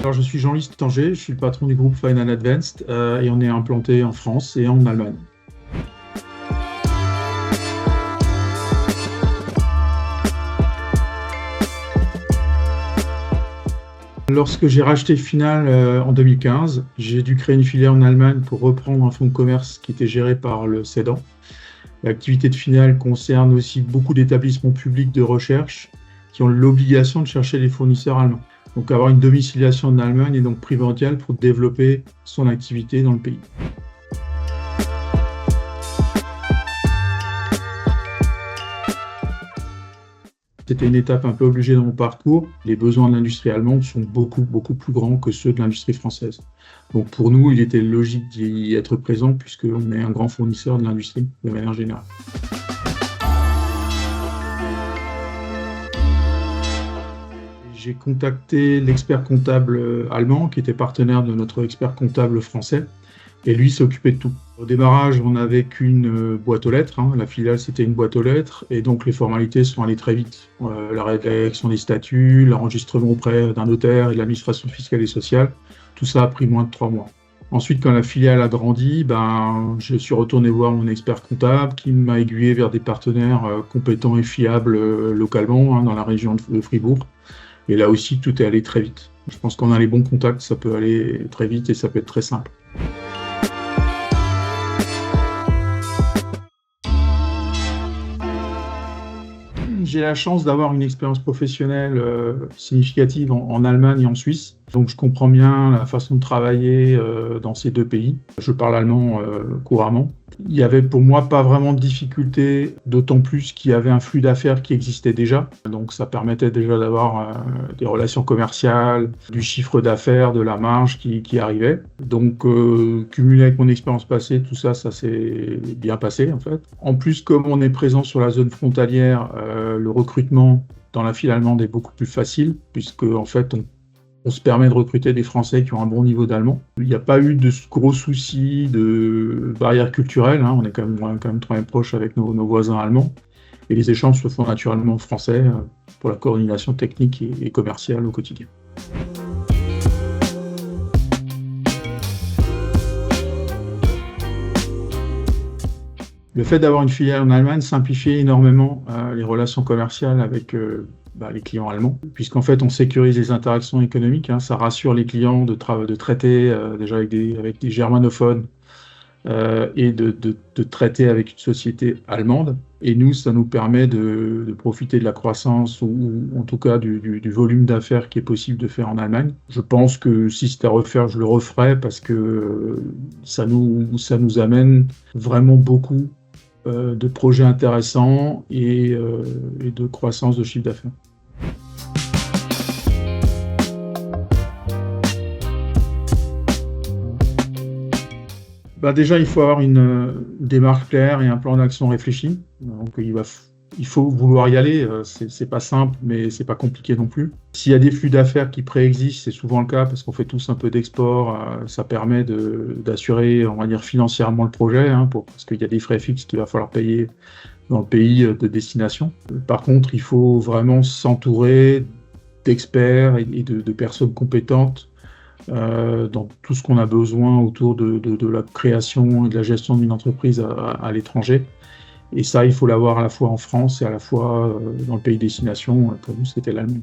Alors, je suis Jean-Louis Tanger, je suis le patron du groupe Fine & Advanced et on est implanté en France et en Allemagne. Lorsque j'ai racheté Final en 2015, j'ai dû créer une filiale en Allemagne pour reprendre un fonds de commerce qui était géré par le cédant. L'activité de Final concerne aussi beaucoup d'établissements publics de recherche qui ont l'obligation de chercher les fournisseurs allemands. Donc avoir une domiciliation en Allemagne est donc primordial pour développer son activité dans le pays. C'était une étape un peu obligée dans mon parcours. Les besoins de l'industrie allemande sont beaucoup plus grands que ceux de l'industrie française. Donc pour nous, il était logique d'y être présent puisqu'on est un grand fournisseur de l'industrie de manière générale. J'ai contacté l'expert comptable allemand qui était partenaire de notre expert comptable français et lui s'occupait de tout. Au démarrage, on n'avait qu'une boîte aux lettres, la filiale c'était une boîte aux lettres et donc les formalités sont allées très vite. La rédaction des statuts, l'enregistrement auprès d'un notaire et de l'administration fiscale et sociale, tout ça a pris moins de 3 mois. Ensuite, quand la filiale a grandi, je suis retourné voir mon expert comptable qui m'a aiguillé vers des partenaires compétents et fiables localement dans la région de Fribourg. Et là aussi, tout est allé très vite. Je pense qu'on a les bons contacts, ça peut aller très vite et ça peut être très simple. J'ai la chance d'avoir une expérience professionnelle significative en Allemagne et en Suisse. Donc je comprends bien la façon de travailler dans ces deux pays. Je parle allemand couramment. Il n'y avait pour moi pas vraiment de difficulté, d'autant plus qu'il y avait un flux d'affaires qui existait déjà. Donc ça permettait déjà d'avoir des relations commerciales, du chiffre d'affaires, de la marge qui arrivait. Donc cumulé avec mon expérience passée, tout ça s'est bien passé en fait. En plus, comme on est présent sur la zone frontalière, le recrutement dans la file allemande est beaucoup plus facile, puisque en fait on se permet de recruter des Français qui ont un bon niveau d'allemand. Il n'y a pas eu de gros soucis de barrières culturelles, on est quand même très proche avec nos voisins allemands. Et les échanges se font naturellement en français pour la coordination technique et commerciale au quotidien. Le fait d'avoir une filiale en Allemagne simplifiait énormément les relations commerciales avec les clients allemands, puisqu'en fait on sécurise les interactions économiques, ça rassure les clients de traiter déjà avec des germanophones et de traiter avec une société allemande. Et nous, ça nous permet de profiter de la croissance ou en tout cas du volume d'affaires qui est possible de faire en Allemagne. Je pense que si c'était à refaire, je le referais parce que ça nous amène vraiment beaucoup de projets intéressants et de croissance de chiffre d'affaires. Déjà, il faut avoir une démarche claire et un plan d'action réfléchi. Donc, il faut vouloir y aller. C'est pas simple, mais c'est pas compliqué non plus. S'il y a des flux d'affaires qui préexistent, c'est souvent le cas parce qu'on fait tous un peu d'export. Ça permet d'assurer, on va dire, financièrement le projet, parce qu'il y a des frais fixes qu'il va falloir payer dans le pays de destination. Par contre, il faut vraiment s'entourer d'experts et de personnes compétentes dans tout ce qu'on a besoin autour de la création et de la gestion d'une entreprise à l'étranger. Et ça, il faut l'avoir à la fois en France et à la fois dans le pays destination. Pour nous, c'était l'Allemagne.